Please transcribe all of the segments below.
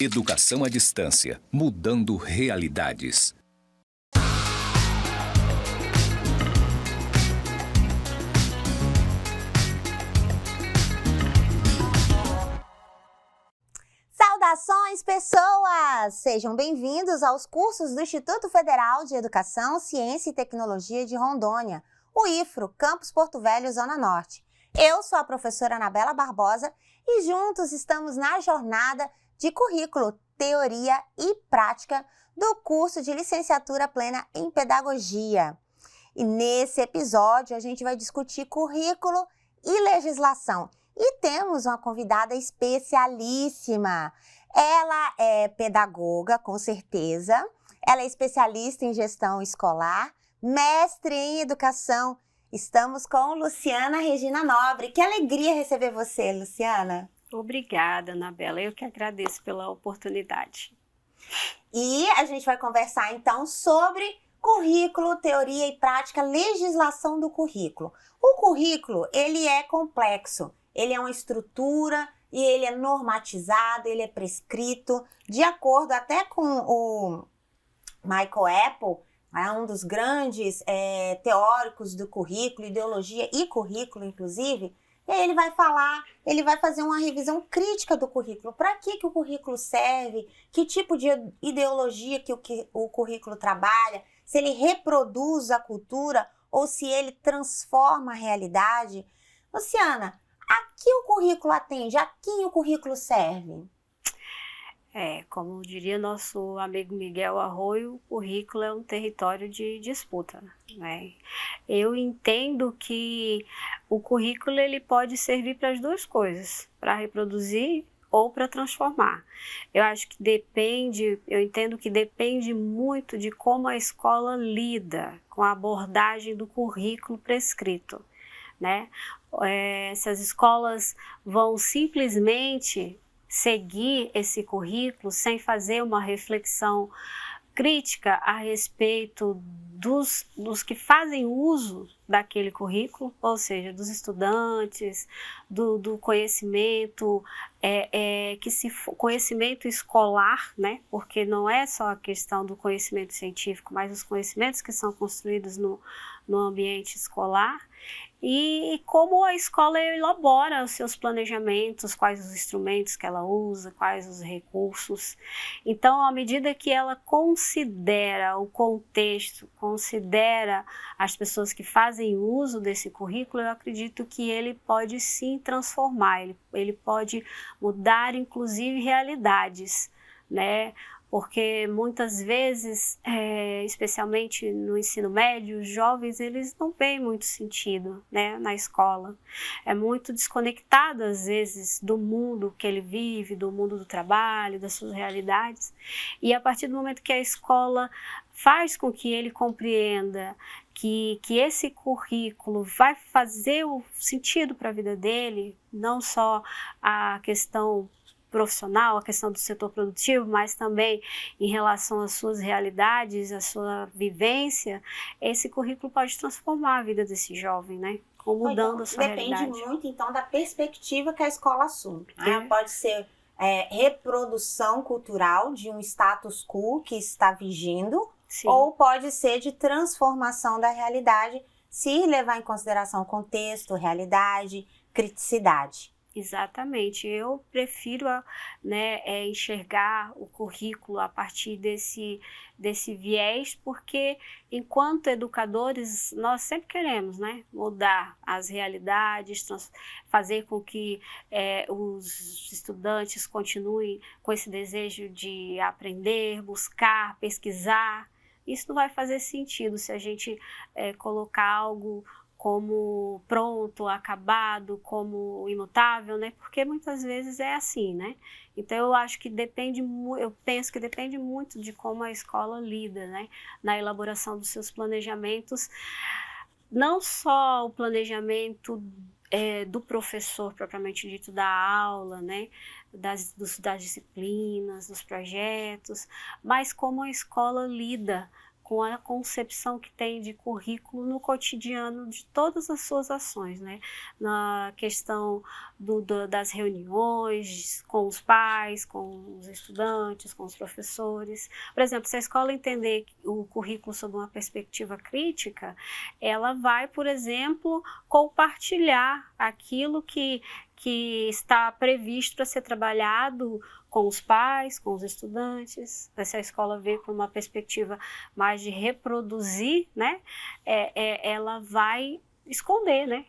Educação à distância, mudando realidades. Saudações, pessoas! Sejam bem-vindos aos cursos do Instituto Federal de Educação, Ciência e Tecnologia de Rondônia, o IFRO, Campus Porto Velho, Zona Norte. Eu sou a professora Anabela Barbosa e juntos estamos na jornada de currículo, teoria e prática do curso de licenciatura plena em pedagogia. E nesse episódio a gente vai discutir currículo e legislação. E temos uma convidada especialíssima. Ela é pedagoga, com certeza. Ela é especialista em gestão escolar, mestre em educação. Estamos com Luciana Regina Nobre. Que alegria receber você, Luciana. Obrigada, Anabela. Eu que agradeço pela oportunidade. E a gente vai conversar, então, sobre currículo, teoria e prática, legislação do currículo. O currículo, ele é complexo. Ele é uma estrutura e ele é normatizado, ele é prescrito, de acordo até com o Michael Apple, um dos grandes teóricos do currículo, ideologia e currículo, inclusive. E aí ele vai fazer uma revisão crítica do currículo. Para que o currículo serve? Que tipo de ideologia que o currículo trabalha? Se ele reproduz a cultura ou se ele transforma a realidade? Luciana, a que o currículo atende? A quem o currículo serve? Como diria nosso amigo Miguel Arroio, o currículo é um território de disputa, né? Eu entendo que o currículo ele pode servir para as duas coisas, para reproduzir ou para transformar. Eu entendo que depende muito de como a escola lida com a abordagem do currículo prescrito, né? Se as escolas vão simplesmente seguir esse currículo sem fazer uma reflexão crítica a respeito dos que fazem uso daquele currículo, ou seja, dos estudantes, do conhecimento, conhecimento escolar, né? Porque não é só a questão do conhecimento científico, mas os conhecimentos que são construídos no ambiente escolar. E como a escola elabora os seus planejamentos, quais os instrumentos que ela usa, quais os recursos. Então, à medida que ela considera o contexto, considera as pessoas que fazem uso desse currículo, eu acredito que ele pode sim transformar, ele pode mudar inclusive realidades, né? Porque muitas vezes, especialmente no ensino médio, os jovens eles não veem muito sentido, né, na escola. É muito desconectado, às vezes, do mundo que ele vive, do mundo do trabalho, das suas realidades. E a partir do momento que a escola faz com que ele compreenda que esse currículo vai fazer o sentido para a vida dele, não só a questão profissional, a questão do setor produtivo, mas também em relação às suas realidades, à sua vivência, esse currículo pode transformar a vida desse jovem, né? Mudando a sua realidade. Depende muito, então, da perspectiva que a escola assume. Né? Pode ser reprodução cultural de um status quo que está vigindo, sim, ou pode ser de transformação da realidade, se levar em consideração contexto, realidade, criticidade. Exatamente, eu prefiro enxergar o currículo a partir desse viés, porque enquanto educadores nós sempre queremos, né, mudar as realidades, fazer com que os estudantes continuem com esse desejo de aprender, buscar, pesquisar. Isso não vai fazer sentido se a gente colocar algo como pronto, acabado, como imutável, né? Porque muitas vezes é assim, né? Então eu acho que eu penso que depende muito de como a escola lida, né? Na elaboração dos seus planejamentos, não só o planejamento do professor propriamente dito da aula, né? Das disciplinas, dos projetos, mas como a escola lida com a concepção que tem de currículo no cotidiano de todas as suas ações, né? Na questão das reuniões com os pais, com os estudantes, com os professores. Por exemplo, se a escola entender o currículo sob uma perspectiva crítica, ela vai, por exemplo, compartilhar aquilo que está previsto para ser trabalhado com os pais, com os estudantes. Se a escola vê por uma perspectiva mais de reproduzir, né, ela vai esconder, né,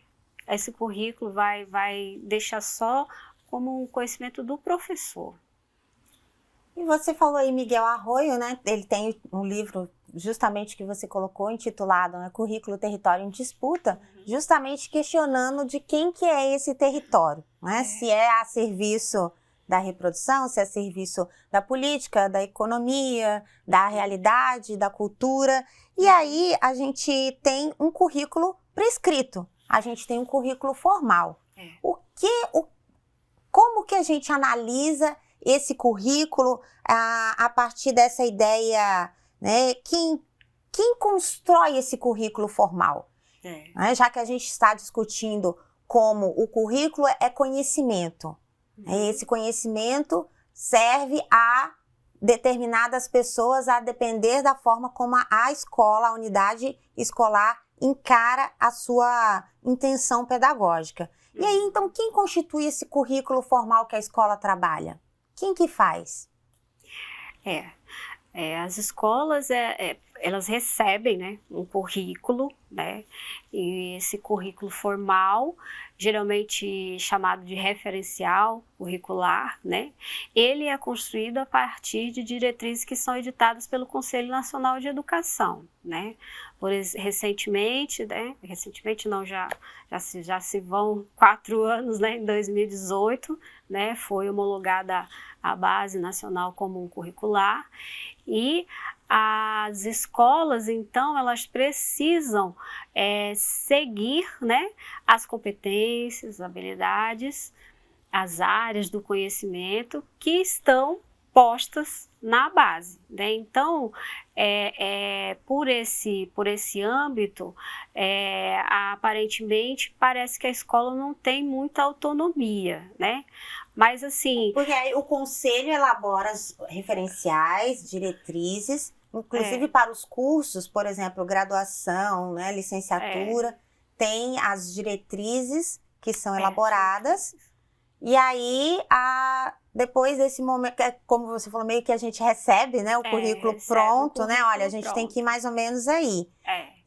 esse currículo, vai deixar só como um conhecimento do professor. E você falou aí Miguel Arroio, né? Ele tem um livro justamente que você colocou intitulado, né, Currículo Território em Disputa, justamente questionando de quem que é esse território, né? Se é a serviço da reprodução, se é serviço da política, da economia, da realidade, da cultura. E aí a gente tem um currículo prescrito, a gente tem um currículo formal. Como que a gente analisa esse currículo a partir dessa ideia, né? Quem constrói esse currículo formal? Né? Já que a gente está discutindo como o currículo é conhecimento. Esse conhecimento serve a determinadas pessoas a depender da forma como a escola, a unidade escolar encara a sua intenção pedagógica. E aí, então, quem constitui esse currículo formal que a escola trabalha? Quem que faz? As escolas, elas recebem, né, um currículo, né, e esse currículo formal, geralmente chamado de referencial curricular, né, ele é construído a partir de diretrizes que são editadas pelo Conselho Nacional de Educação, né. Recentemente não, já se vão 4 anos, né, em 2018, né, foi homologada a Base Nacional Comum Curricular, e as escolas, então, elas precisam seguir, né, as competências, as habilidades, as áreas do conhecimento que estão postas na base, né? Então, por esse âmbito, aparentemente parece que a escola não tem muita autonomia, né? Mas assim... Porque aí o conselho elabora as referenciais, diretrizes, inclusive para os cursos, por exemplo, graduação, né, licenciatura, tem as diretrizes que são elaboradas. E aí, depois desse momento, como você falou, meio que a gente recebe, né, o currículo pronto, né? Olha, a gente tem que ir mais ou menos aí.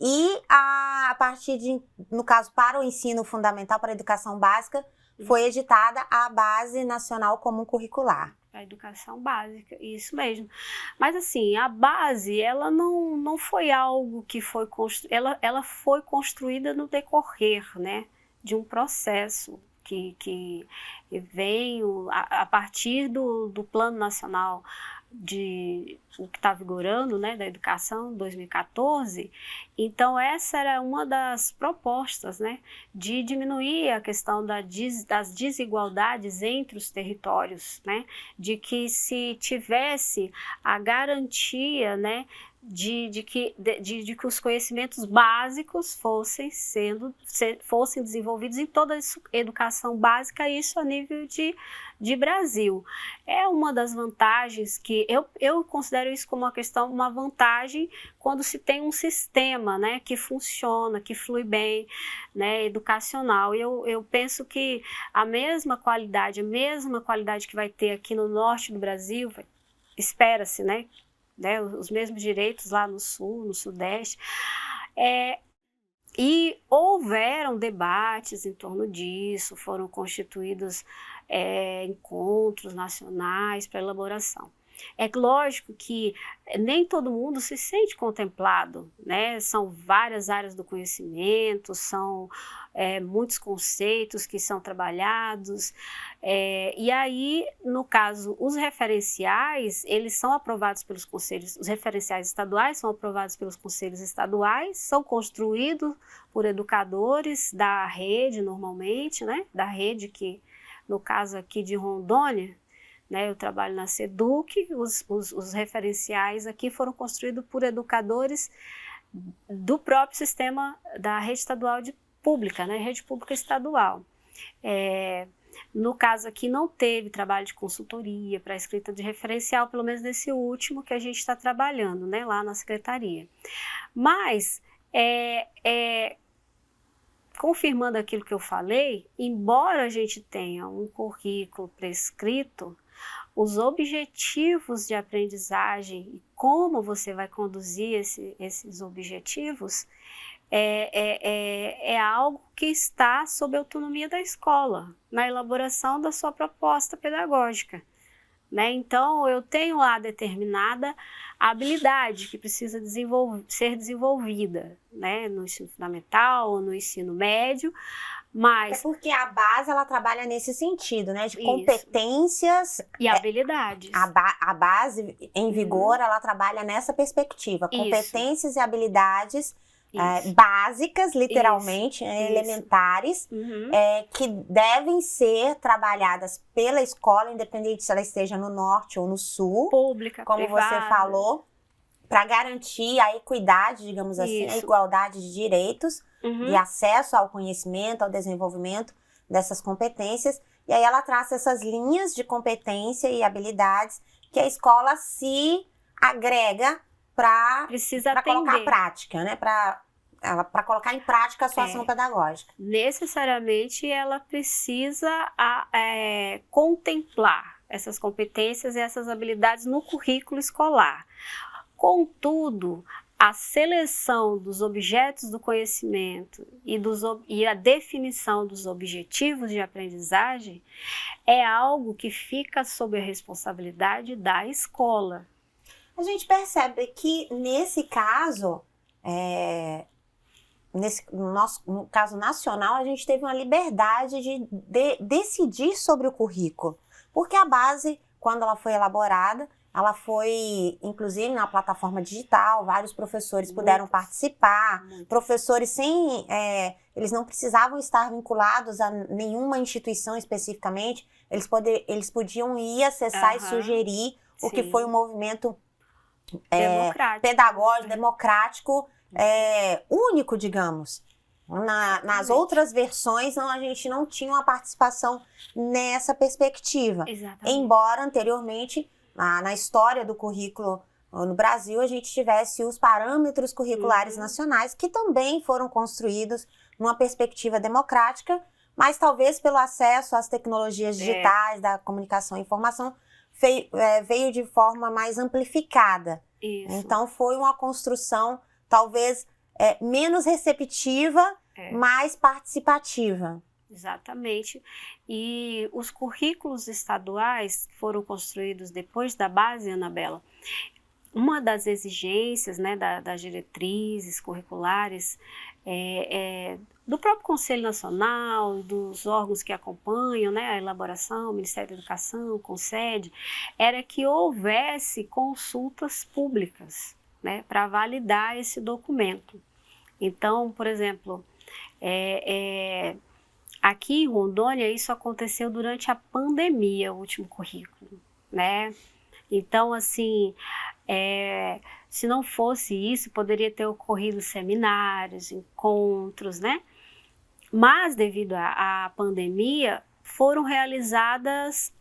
E a partir de, no caso, para o ensino fundamental, para a educação básica, foi editada a Base Nacional Comum Curricular. A educação básica, isso mesmo. Mas assim, a base, ela não foi algo que foi construída, ela foi construída no decorrer, né, de um processo que veio a partir do Plano Nacional o que está vigorando, né, da educação, 2014. Então essa era uma das propostas, né, de diminuir a questão das desigualdades entre os territórios, né, de que se tivesse a garantia, né, de que os conhecimentos básicos fossem desenvolvidos em toda a educação básica, isso a nível de Brasil. É uma das vantagens que eu considero isso como uma vantagem quando se tem um sistema, né, que funciona, que flui bem, né, educacional. Eu penso que a mesma qualidade que vai ter aqui no norte do Brasil, espera-se, né, os mesmos direitos lá no sul, no sudeste, e houveram debates em torno disso, foram constituídos encontros nacionais para elaboração. É lógico que nem todo mundo se sente contemplado, né? São várias áreas do conhecimento, são muitos conceitos que são trabalhados, e aí, no caso, os referenciais, eles são aprovados pelos conselhos, os referenciais estaduais são aprovados pelos conselhos estaduais, são construídos por educadores da rede, normalmente, né? Da rede que, no caso aqui de Rondônia, né? Eu trabalho na SEDUC, os referenciais aqui foram construídos por educadores do próprio sistema da rede estadual pública, né? Rede pública estadual. No caso aqui não teve trabalho de consultoria para escrita de referencial, pelo menos nesse último que a gente está trabalhando, né? Lá na secretaria. Mas, confirmando aquilo que eu falei, embora a gente tenha um currículo prescrito, os objetivos de aprendizagem e como você vai conduzir esses objetivos é algo que está sob a autonomia da escola, na elaboração da sua proposta pedagógica, né? Então, eu tenho lá determinada habilidade que precisa ser desenvolvida, né? No ensino fundamental ou no ensino médio, mas... É porque a base, ela trabalha nesse sentido, né? De Isso. Competências... E habilidades. A base em vigor, ela trabalha nessa perspectiva. Isso. Competências e habilidades Isso. básicas, literalmente, Isso. elementares, Uhum. que devem ser trabalhadas pela escola, independente se ela esteja no norte ou no sul, Pública, como privada. você falou, para garantir a equidade, digamos assim, a Isso. igualdade de direitos, Uhum. de acesso ao conhecimento, ao desenvolvimento dessas competências. E aí ela traça essas linhas de competência e habilidades que a escola se agrega para colocar em prática, né? Para colocar em prática a sua ação pedagógica. Necessariamente ela precisa contemplar essas competências e essas habilidades no currículo escolar. Contudo, a seleção dos objetos do conhecimento e a definição dos objetivos de aprendizagem é algo que fica sob a responsabilidade da escola. A gente percebe que, nesse caso, no caso nacional, a gente teve uma liberdade de decidir sobre o currículo. Porque a base, quando ela foi elaborada, ela foi, inclusive, na plataforma digital, vários professores puderam participar. Professores eles não precisavam estar vinculados a nenhuma instituição especificamente, eles podiam ir acessar e sugerir o que foi um movimento pedagógico, democrático, único, digamos. Nas outras versões, a gente não tinha uma participação nessa perspectiva. Exatamente. Embora, anteriormente, na história do currículo no Brasil, a gente tivesse os parâmetros curriculares nacionais, que também foram construídos numa perspectiva democrática, mas talvez pelo acesso às tecnologias digitais, da comunicação e informação, veio de forma mais amplificada. Isso. Então, foi uma construção, talvez, menos receptiva, mais participativa. Exatamente. E os currículos estaduais foram construídos depois da base, Anabela. Uma das exigências, né, das diretrizes curriculares do próprio Conselho Nacional, dos órgãos que acompanham, né, a elaboração, o Ministério da Educação, o CONSED, era que houvesse consultas públicas, né, para validar esse documento. Então, por exemplo, aqui em Rondônia, isso aconteceu durante a pandemia, o último currículo, né? Então, assim, se não fosse isso, poderia ter ocorrido seminários, encontros, né? Mas, devido à pandemia, foram realizadas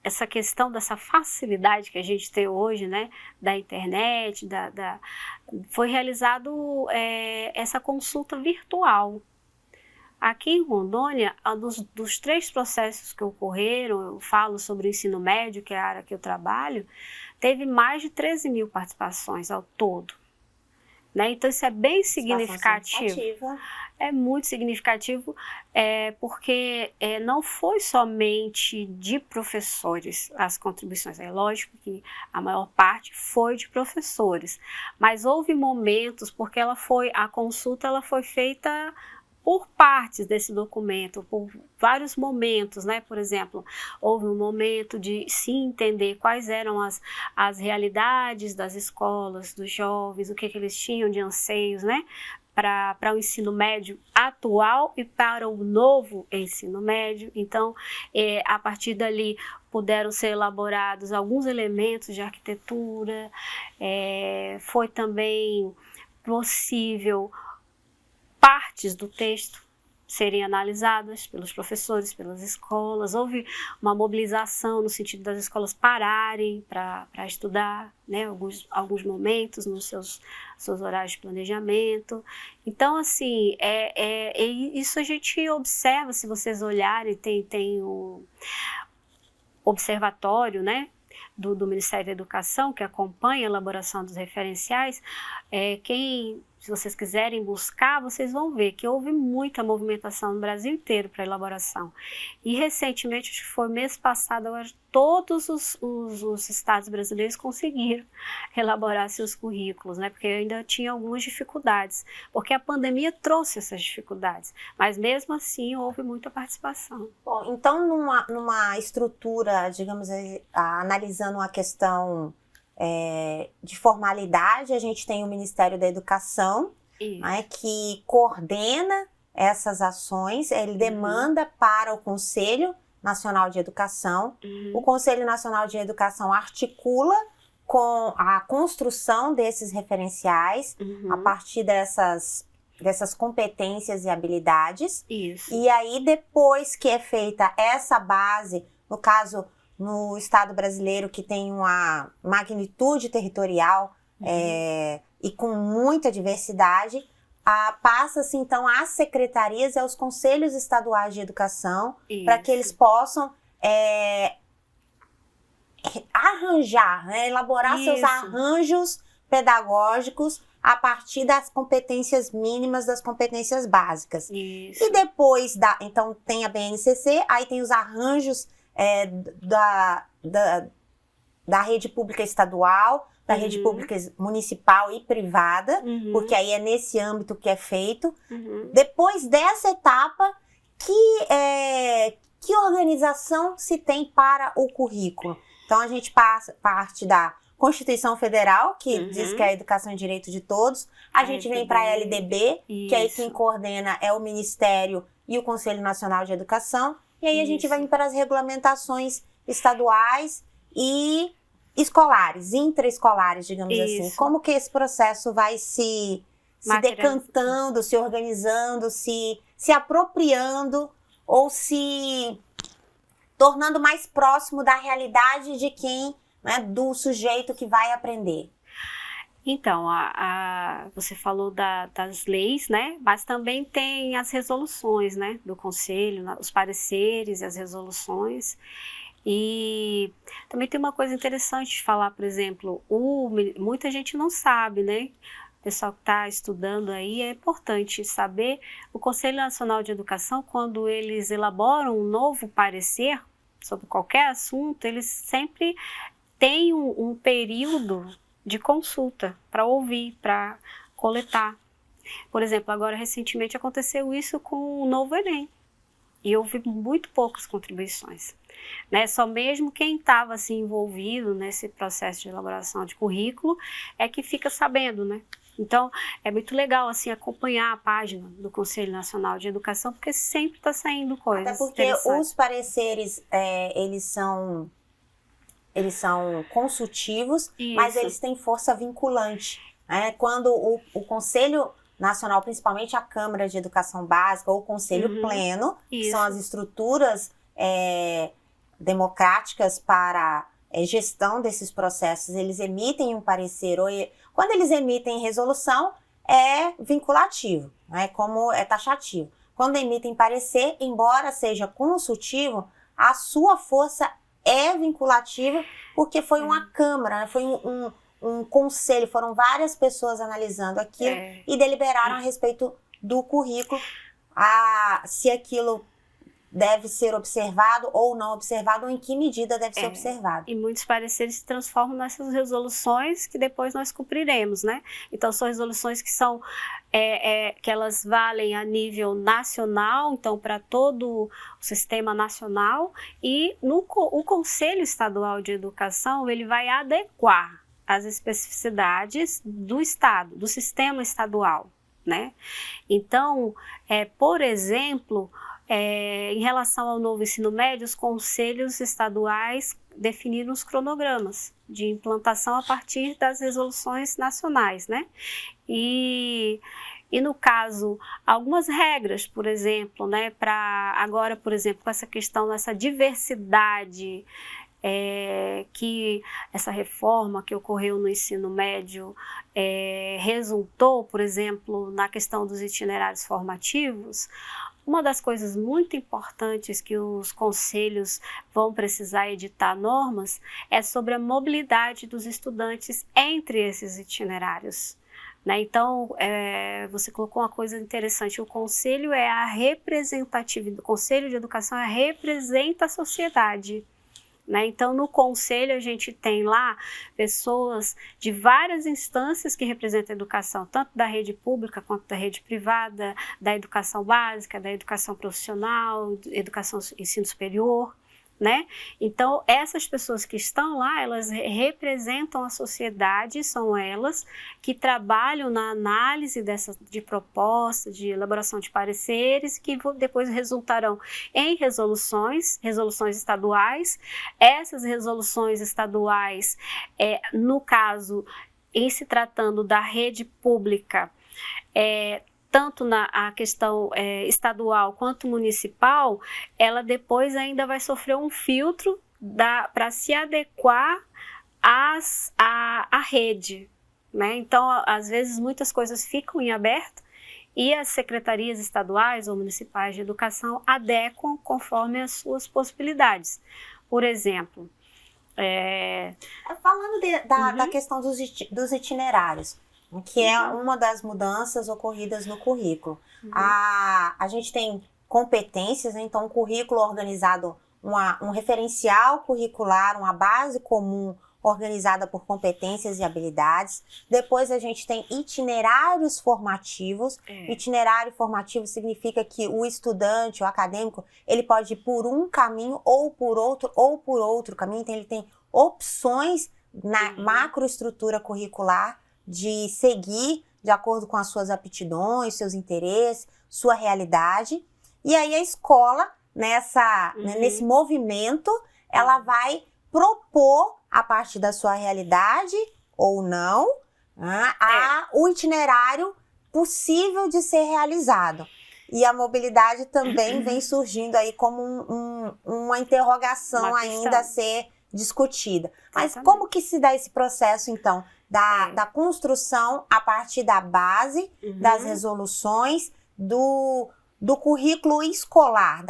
essa questão dessa facilidade que a gente tem hoje, né, da internet, foi realizado essa consulta virtual. Aqui em Rondônia, dos 3 processos que ocorreram, eu falo sobre o ensino médio, que é a área que eu trabalho, teve mais de 13 mil participações ao todo. Né? Então, isso é bem significativo. É muito significativo, porque não foi somente de professores as contribuições. É lógico que a maior parte foi de professores, mas houve momentos, porque a consulta ela foi feita por partes desse documento, por vários momentos, né? Por exemplo, houve um momento de se entender quais eram as realidades das escolas, dos jovens, o que eles tinham de anseios, né? para o ensino médio atual e para o novo ensino médio. Então, a partir dali, puderam ser elaborados alguns elementos de arquitetura, foi também possível partes do texto serem analisadas pelos professores, pelas escolas. Houve uma mobilização no sentido das escolas pararem para estudar, né, alguns momentos nos seus horários de planejamento. Então, assim, isso a gente observa, se vocês olharem, tem o observatório, né, do Ministério da Educação, que acompanha a elaboração dos referenciais. Se vocês quiserem buscar, vocês vão ver que houve muita movimentação no Brasil inteiro para a elaboração. E recentemente, acho que foi mês passado, todos os estados brasileiros conseguiram elaborar seus currículos, né? Porque ainda tinha algumas dificuldades, porque a pandemia trouxe essas dificuldades, mas mesmo assim houve muita participação. Bom, então numa estrutura, digamos, analisando uma questão de formalidade, a gente tem o Ministério da Educação, né, que coordena essas ações, ele demanda para o Conselho Nacional de Educação. O Conselho Nacional de Educação articula com a construção desses referenciais a partir dessas competências e habilidades. Isso. E aí, depois que é feita essa base, no caso, no Estado brasileiro, que tem uma magnitude territorial e com muita diversidade, passa-se então às secretarias e aos conselhos estaduais de educação, para que eles possam arranjar, né, elaborar seus arranjos pedagógicos a partir das competências mínimas, das competências básicas. Isso. E depois, então tem a BNCC, aí tem os arranjos da rede pública estadual, da rede pública municipal e privada, porque aí é nesse âmbito que é feito. Depois dessa etapa, que organização se tem para o currículo? Então a gente parte da Constituição Federal, que diz que a educação é direito de todos. A gente vem para a LDB, que aí quem coordena é o Ministério e o Conselho Nacional de Educação. E aí a gente vai para as regulamentações estaduais e escolares, intraescolares, digamos assim. Como que esse processo vai se decantando, se organizando, se apropriando ou se tornando mais próximo da realidade de quem, né, do sujeito que vai aprender? Então, você falou das leis, né? Mas também tem as resoluções, né, do Conselho, os pareceres e as resoluções. E também tem uma coisa interessante de falar, por exemplo, muita gente não sabe, né? O pessoal que está estudando aí, é importante saber, o Conselho Nacional de Educação, quando eles elaboram um novo parecer sobre qualquer assunto, eles sempre têm um período de consulta para ouvir, para coletar. Por exemplo, agora recentemente aconteceu isso com o novo Enem. E houve muito poucas contribuições, né? Só mesmo quem estava assim, envolvido nesse processo de elaboração de currículo é que fica sabendo, né? Então, é muito legal assim, acompanhar a página do Conselho Nacional de Educação, porque sempre está saindo coisas. Até porque os pareceres, eles são consultivos, mas eles têm força vinculante, né? Quando o Conselho Nacional, principalmente a Câmara de Educação Básica ou o Conselho Pleno, que são as estruturas democráticas para gestão desses processos, eles emitem um parecer, quando eles emitem resolução, é vinculativo, né? Como é taxativo. Quando emitem parecer, embora seja consultivo, a sua força é vinculativa, porque foi uma Câmara, né? Foi um conselho, foram várias pessoas analisando aquilo e deliberaram a respeito do currículo, se aquilo deve ser observado ou não observado, ou em que medida deve ser observado. E muitos pareceres se transformam nessas resoluções que depois nós cumpriremos, né? Então, são resoluções que são, que elas valem a nível nacional, então, para todo o sistema nacional, e o Conselho Estadual de Educação, ele vai adequar as especificidades do Estado, do sistema estadual. né? Então, por exemplo, em relação ao novo ensino médio, os conselhos estaduais definiram os cronogramas de implantação a partir das resoluções nacionais, né? E no caso, algumas regras, por exemplo, né, para agora, por exemplo, com essa questão dessa diversidade, que essa reforma que ocorreu no ensino médio resultou, por exemplo, na questão dos itinerários formativos. Uma das coisas muito importantes que os conselhos vão precisar editar normas é sobre a mobilidade dos estudantes entre esses itinerários. Né? Então, você colocou uma coisa interessante, o conselho é a representatividade, o conselho de educação representa a sociedade. Né? Então, no conselho a gente tem lá pessoas de várias instâncias que representam a educação, tanto da rede pública quanto da rede privada, da educação básica, da educação profissional, educação ensino superior. Né? Então, essas pessoas que estão lá, elas representam a sociedade, são elas que trabalham na análise de propostas, de elaboração de pareceres, que depois resultarão em resoluções estaduais. Essas resoluções estaduais, no caso, em se tratando da rede pública, tanto a questão estadual quanto municipal, ela depois ainda vai sofrer um filtro para se adequar à rede. Né? Então, às vezes, muitas coisas ficam em aberto e as secretarias estaduais ou municipais de educação adequam conforme as suas possibilidades. Por exemplo, falando da questão dos itinerários, que é uma das mudanças ocorridas no currículo. A gente tem competências, né? Então, um currículo organizado, um referencial curricular, uma base comum organizada por competências e habilidades. Depois a gente tem itinerários formativos. Itinerário formativo significa que o estudante, o acadêmico, ele pode ir por um caminho ou por outro caminho. Então, ele tem opções na macroestrutura curricular de seguir de acordo com as suas aptidões, seus interesses, sua realidade. E aí a escola, nesse movimento, ela vai propor, a partir da sua realidade ou não, o itinerário possível de ser realizado. E a mobilidade também vem surgindo aí como uma interrogação ainda a ser discutida. Mas como que se dá esse processo, então, da construção a partir da base, das resoluções, do currículo escolar,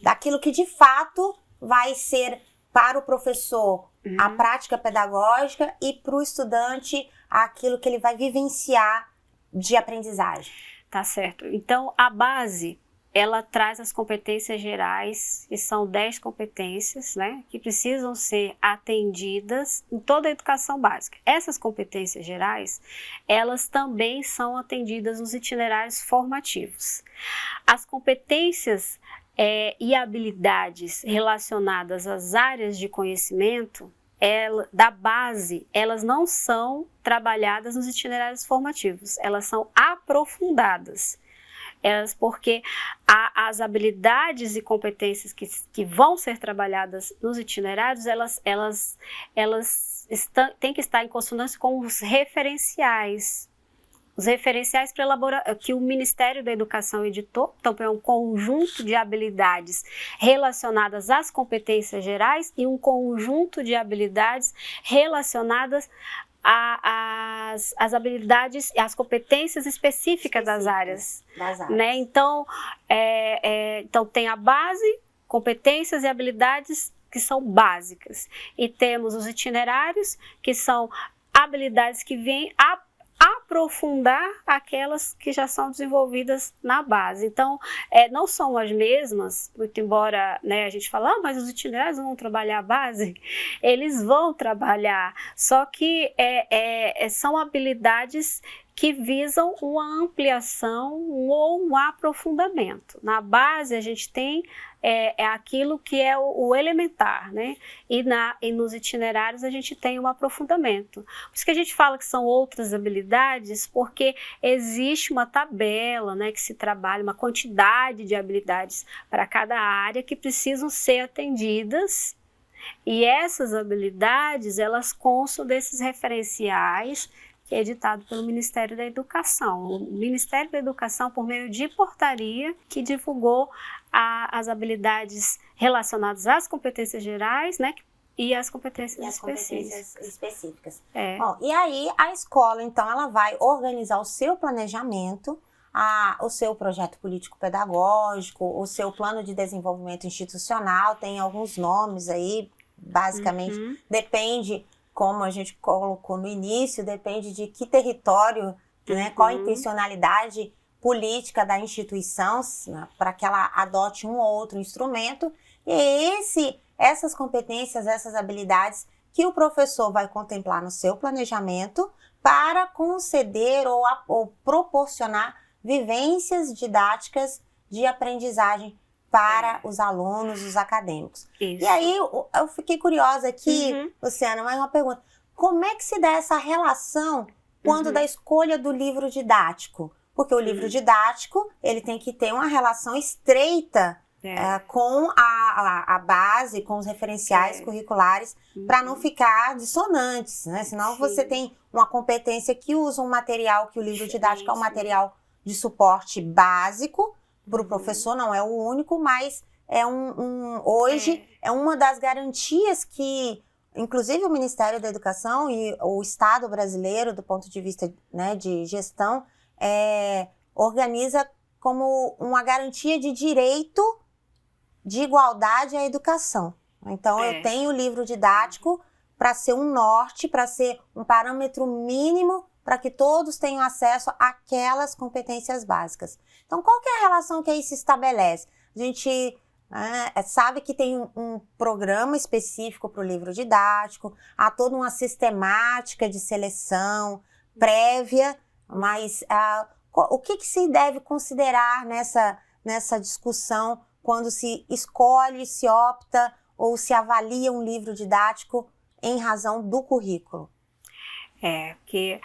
daquilo que de fato vai ser para o professor a prática pedagógica e para o estudante aquilo que ele vai vivenciar de aprendizagem? Tá certo. Então, a base, ela traz as competências gerais, que são 10 competências, né, que precisam ser atendidas em toda a educação básica. Essas competências gerais, elas também são atendidas nos itinerários formativos. As competências e habilidades relacionadas às áreas de conhecimento da base, elas não são trabalhadas nos itinerários formativos, elas são aprofundadas. Porque as habilidades e competências que vão ser trabalhadas nos itinerários, elas têm que estar em consonância com os referenciais. Os referenciais para elaborar, que o Ministério da Educação editou, então é um conjunto de habilidades relacionadas às competências gerais e um conjunto de habilidades relacionadas às habilidades e às competências específicas das áreas. Né? Então, então, tem a base, competências e habilidades que são básicas. E temos os itinerários, que são habilidades que vêm aprofundar aquelas que já são desenvolvidas na base. Então, não são as mesmas, muito embora, né, a gente fale, mas os itinerários vão trabalhar a base, eles vão trabalhar, só que são habilidades que visam uma ampliação ou um aprofundamento. Na base, a gente tem aquilo que é o elementar, né? E nos itinerários a gente tem um aprofundamento. Por isso que a gente fala que são outras habilidades, porque existe uma tabela, né, que se trabalha, uma quantidade de habilidades para cada área que precisam ser atendidas. E essas habilidades, elas constam desses referenciais que é editado pelo Ministério da Educação. O Ministério da Educação, por meio de portaria, que divulgou as habilidades relacionadas às competências gerais, né, e às competências específicas. Bom, e aí a escola, então, ela vai organizar o seu planejamento, o seu projeto político-pedagógico, o seu plano de desenvolvimento institucional, tem alguns nomes aí, basicamente, depende, como a gente colocou no início, depende de que território, né, qual a intencionalidade política da instituição, né, para que ela adote um ou outro instrumento, e essas competências, essas habilidades que o professor vai contemplar no seu planejamento para conceder ou proporcionar vivências didáticas de aprendizagem para os alunos, os acadêmicos. Isso. E aí eu fiquei curiosa aqui, Luciana, mais uma pergunta. Como é que se dá essa relação quando da escolha do livro didático? Porque o livro didático, ele tem que ter uma relação estreita com a base, com os referenciais curriculares, para não ficar dissonantes, né? Senão você tem uma competência que usa um material, que o livro didático é um material de suporte básico para o professor, não é o único, mas hoje é uma das garantias que, inclusive, o Ministério da Educação e o Estado brasileiro, do ponto de vista, né, de gestão, organiza como uma garantia de direito de igualdade à educação. Então, eu tenho o livro didático para ser um norte, para ser um parâmetro mínimo para que todos tenham acesso àquelas competências básicas. Então, qual que é a relação que aí se estabelece? A gente sabe que tem um programa específico para o livro didático, há toda uma sistemática de seleção prévia, mas o que se deve considerar nessa discussão quando se escolhe, se opta ou se avalia um livro didático em razão do currículo? Porque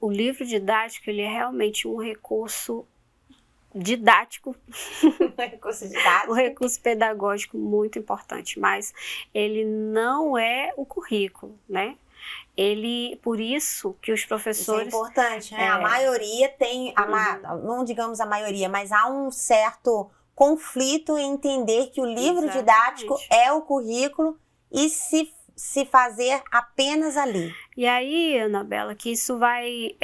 o livro didático, ele é realmente um recurso didático, um recurso pedagógico muito importante, mas ele não é o currículo, né? Por isso que os professores... Isso é importante, né? A maioria tem, não digamos a maioria, mas há um certo conflito em entender que o livro didático é o currículo e se fazer apenas ali. E aí, Anabela, que isso vai,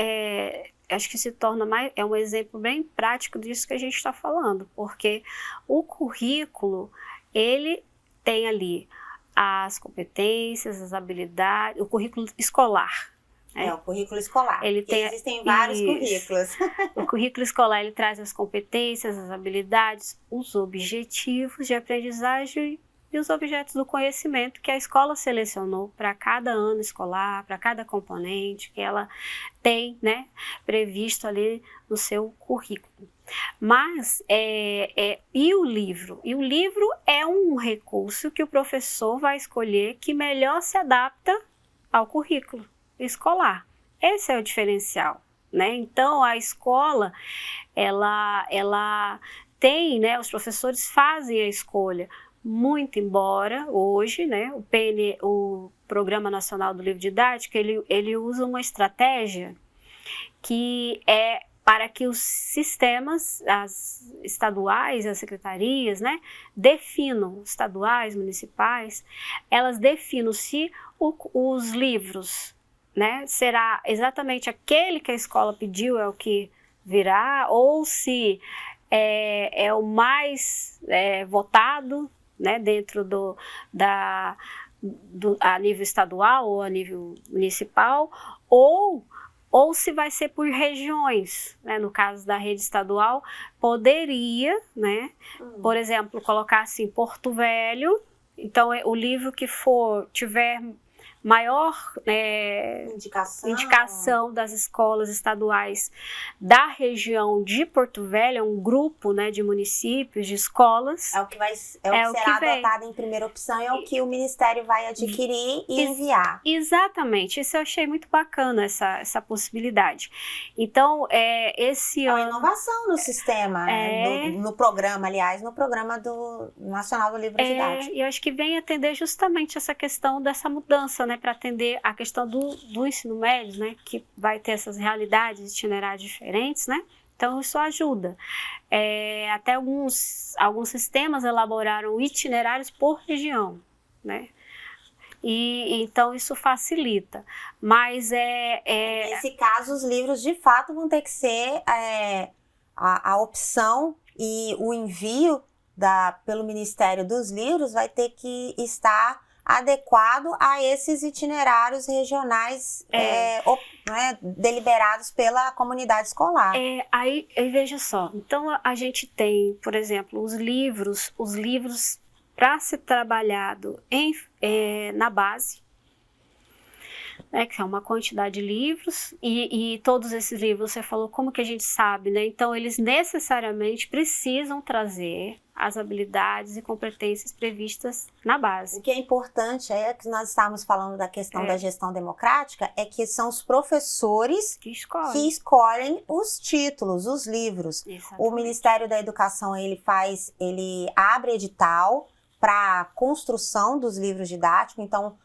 acho que se torna um exemplo bem prático disso que a gente está falando, porque o currículo, ele tem ali as competências, as habilidades, o currículo escolar. O currículo escolar, existem vários currículos. O currículo escolar, ele traz as competências, as habilidades, os objetivos de aprendizagem e os objetos do conhecimento que a escola selecionou para cada ano escolar, para cada componente que ela tem, né, previsto ali no seu currículo. Mas, e o livro? E o livro é um recurso que o professor vai escolher que melhor se adapta ao currículo escolar. Esse é o diferencial, né? Então, a escola, ela tem, né, os professores fazem a escolha, muito embora hoje, né, o Programa Nacional do Livro Didático, ele usa uma estratégia que é para que os sistemas, as estaduais, as secretarias, né, definam, estaduais, municipais, elas definam se os livros, né, será exatamente aquele que a escola pediu é o que virá, ou se é o mais votado, né, dentro a nível estadual ou a nível municipal, ou se vai ser por regiões, né? No caso da rede estadual, poderia, né, por exemplo, colocar assim, Porto Velho, então o livro que tiver maior indicação das escolas estaduais da região de Porto Velho, é um grupo, né, de municípios, de escolas. É o que será adotado em primeira opção, é o que o Ministério vai adquirir e enviar. Exatamente, isso eu achei muito bacana, essa possibilidade. Então, esse ano... É uma inovação no sistema, no programa, aliás, no programa do Nacional do Livro Didático. E eu acho que vem atender justamente essa questão dessa mudança, né, para atender a questão do ensino médio, né, que vai ter essas realidades, itinerários diferentes, né? Então, isso ajuda. Até alguns sistemas elaboraram itinerários por região, né? E então isso facilita. Mas nesse caso, os livros de fato vão ter que ser a opção, e o envio pelo Ministério dos Livros vai ter que estar adequado a esses itinerários regionais deliberados pela comunidade escolar. Aí veja só, então a gente tem, por exemplo, os livros para ser trabalhado na base, né, que é uma quantidade de livros, e todos esses livros, você falou, como que a gente sabe, né? Então, eles necessariamente precisam trazer as habilidades e competências previstas na base. O que é importante, que nós estávamos falando da questão da gestão democrática, é que são os professores que escolhem os títulos, os livros. Exatamente. O Ministério da Educação, ele abre edital para a construção dos livros didáticos, então,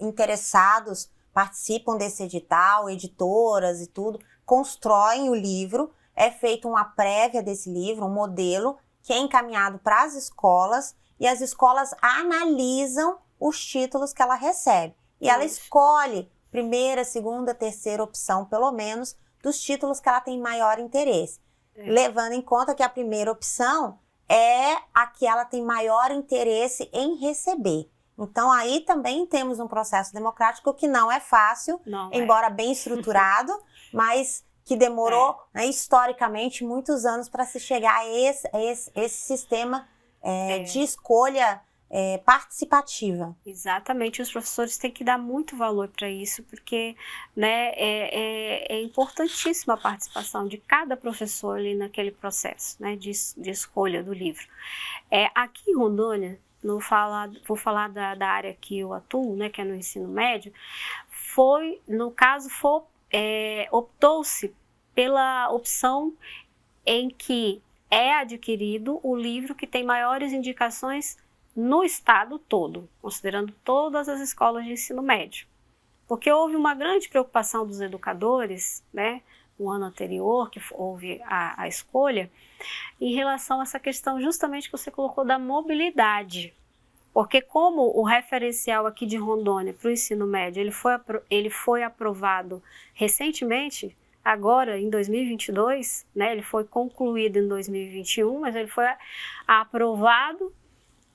interessados participam desse edital, editoras e tudo, constroem o livro, é feita uma prévia desse livro, um modelo, que é encaminhado para as escolas, e as escolas analisam os títulos que ela recebe. E ela escolhe primeira, segunda, terceira opção, pelo menos, dos títulos que ela tem maior interesse. Levando em conta que a primeira opção é a que ela tem maior interesse em receber. Então, aí também temos um processo democrático que não é fácil, embora bem estruturado, mas que demorou historicamente muitos anos para se chegar a esse sistema de escolha participativa. Exatamente, os professores têm que dar muito valor para isso, porque, né, é importantíssima a participação de cada professor ali naquele processo, né, de escolha do livro. Aqui em Rondônia, vou falar da área que eu atuo, né, que é no ensino médio, optou-se pela opção em que é adquirido o livro que tem maiores indicações no estado todo, considerando todas as escolas de ensino médio. Porque houve uma grande preocupação dos educadores, né, no ano anterior, que houve a escolha, em relação a essa questão justamente que você colocou da mobilidade. Porque como o referencial aqui de Rondônia para o ensino médio, ele foi aprovado recentemente, agora em 2022, né, ele foi concluído em 2021, mas ele foi aprovado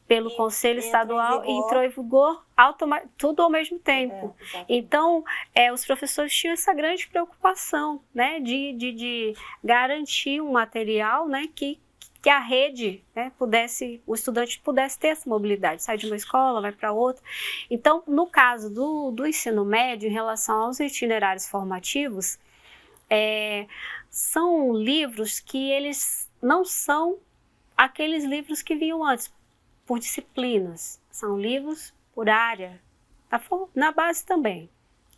pelo Conselho Estadual e entrou em vigor tudo ao mesmo tempo. Então, os professores tinham essa grande preocupação, né, de garantir um material, né, que a rede, né, o estudante pudesse ter essa mobilidade, sai de uma escola, vai para outra. Então, no caso do ensino médio, em relação aos itinerários formativos, são livros que eles não são aqueles livros que vinham antes, por disciplinas, são livros por área, na base também,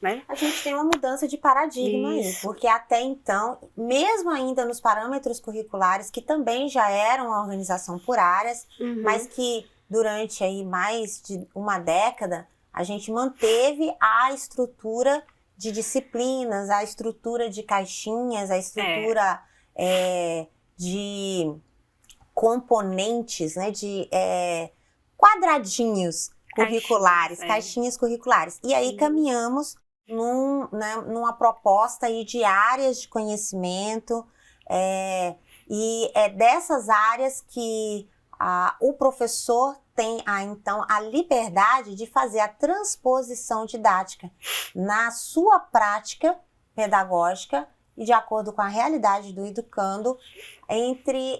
né? A gente tem uma mudança de paradigma aí, porque até então, mesmo ainda nos parâmetros curriculares, que também já eram uma organização por áreas, mas que durante aí mais de uma década, a gente manteve a estrutura de disciplinas, a estrutura de caixinhas, a estrutura de componentes, né, de quadradinhos curriculares, caixinhas curriculares. E aí caminhamos numa proposta aí de áreas de conhecimento, e é dessas áreas que o professor tem então a liberdade de fazer a transposição didática na sua prática pedagógica e de acordo com a realidade do educando, entre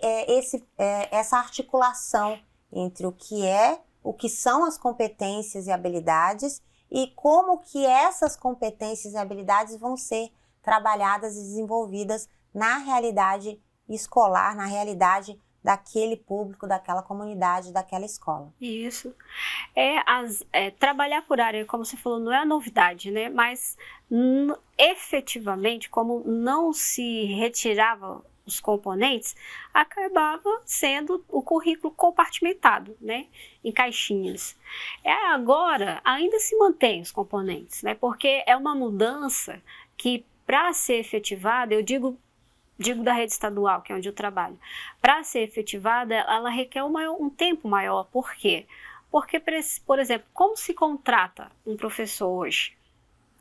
essa articulação entre o que são as competências e habilidades e como que essas competências e habilidades vão ser trabalhadas e desenvolvidas na realidade escolar, na realidade daquele público, daquela comunidade, daquela escola. Isso. Trabalhar por área, como você falou, não é a novidade, né? Mas efetivamente, como não se retirava os componentes, acabava sendo o currículo compartimentado, né? Em caixinhas. Agora, ainda se mantém os componentes, né? Porque é uma mudança que, para ser efetivada, eu digo da rede estadual, que é onde eu trabalho, para ser efetivada, ela requer um tempo maior. Por quê? Porque, por exemplo, como se contrata um professor hoje?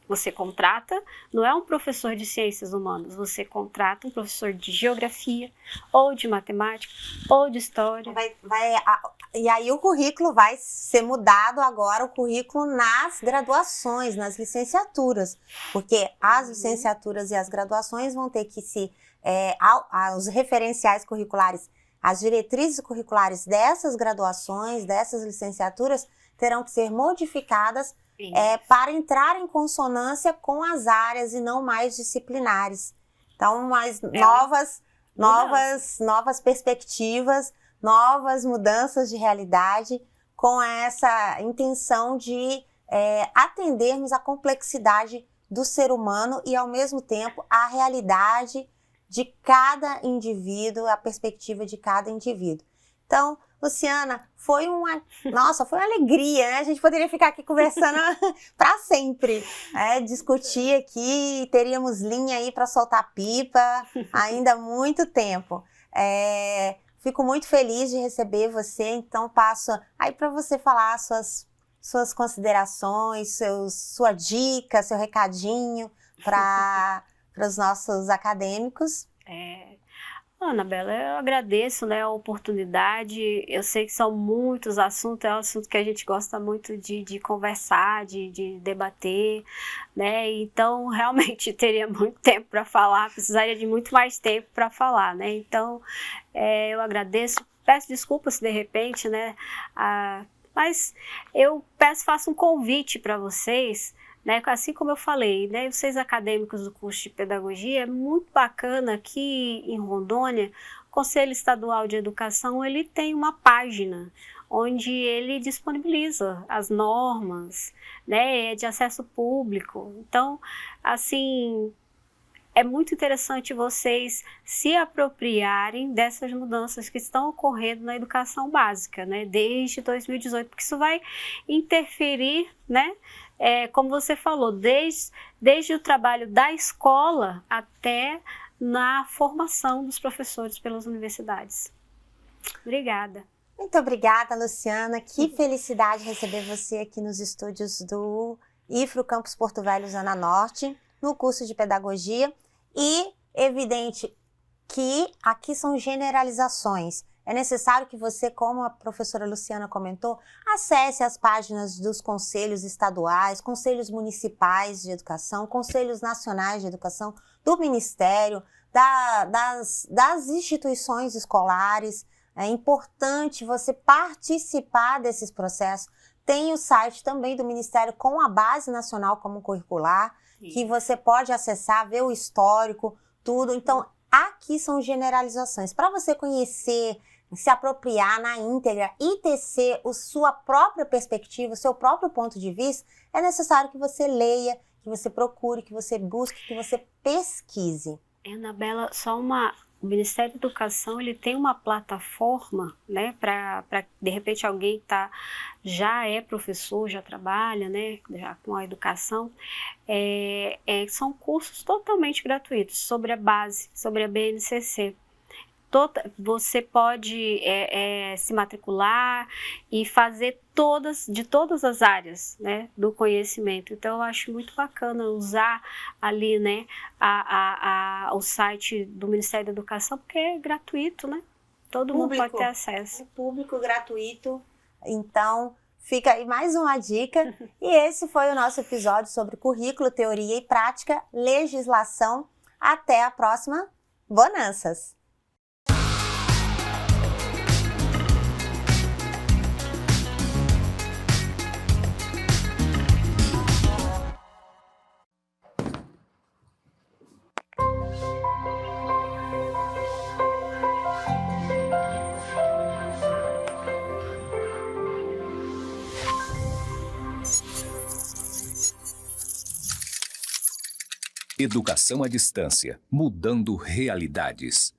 Você contrata, não é um professor de ciências humanas, você contrata um professor de geografia, ou de matemática, ou de história. E aí o currículo vai ser mudado agora, o currículo nas graduações, nas licenciaturas, porque as licenciaturas e as graduações vão ter que os referenciais curriculares, as diretrizes curriculares dessas graduações, dessas licenciaturas, terão que ser modificadas para entrar em consonância com as áreas e não mais disciplinares. Então, novas perspectivas, novas mudanças de realidade, com essa intenção de atendermos a complexidade do ser humano e, ao mesmo tempo, a realidade de cada indivíduo, a perspectiva de cada indivíduo. Então, Luciana, foi uma alegria, né? A gente poderia ficar aqui conversando para sempre, discutir aqui, teríamos linha aí para soltar pipa ainda há muito tempo. Fico muito feliz de receber você, então passo aí para você falar suas considerações, sua dica, seu recadinho para os nossos acadêmicos. Anabela, eu agradeço, né, a oportunidade. Eu sei que são muitos assuntos, é um assunto que a gente gosta muito de conversar, de debater, né? Então, realmente teria muito tempo para falar, precisaria de muito mais tempo para falar, né? Então, eu agradeço, peço desculpas se de repente, né? Mas eu faço um convite para vocês, né, assim como eu falei, né, vocês acadêmicos do curso de pedagogia, é muito bacana aqui em Rondônia, o Conselho Estadual de Educação, ele tem uma página onde ele disponibiliza as normas, né, de acesso público. Então, assim, é muito interessante vocês se apropriarem dessas mudanças que estão ocorrendo na educação básica, né, desde 2018, porque isso vai interferir, né, como você falou, desde o trabalho da escola até na formação dos professores pelas universidades. Obrigada. Muito obrigada, Luciana. Que felicidade receber você aqui nos estúdios do IFRO Campus Porto Velho, Zona Norte, no curso de pedagogia. E evidente que aqui são generalizações. É necessário que você, como a professora Luciana comentou, acesse as páginas dos conselhos estaduais, conselhos municipais de educação, conselhos nacionais de educação, do Ministério, das instituições escolares. É importante você participar desses processos. Tem o site também do Ministério com a Base Nacional Comum Curricular, que você pode acessar, ver o histórico, tudo. Então, aqui são generalizações. Para você conhecer, se apropriar na íntegra e tecer a sua própria perspectiva, o seu próprio ponto de vista, é necessário que você leia, que você procure, que você busque, que você pesquise. Anabela, o Ministério da Educação, ele tem uma plataforma, né, para de repente alguém que já é professor, já trabalha, né, já com a educação, são cursos totalmente gratuitos sobre a base, sobre a BNCC. Você pode se matricular e fazer de todas as áreas, né, do conhecimento. Então, eu acho muito bacana usar ali, né, o site do Ministério da Educação, porque é gratuito, né? Todo mundo pode ter acesso. É público, gratuito. Então, fica aí mais uma dica. E esse foi o nosso episódio sobre currículo, teoria e prática, legislação. Até a próxima. Bonanças! Educação à distância, mudando realidades.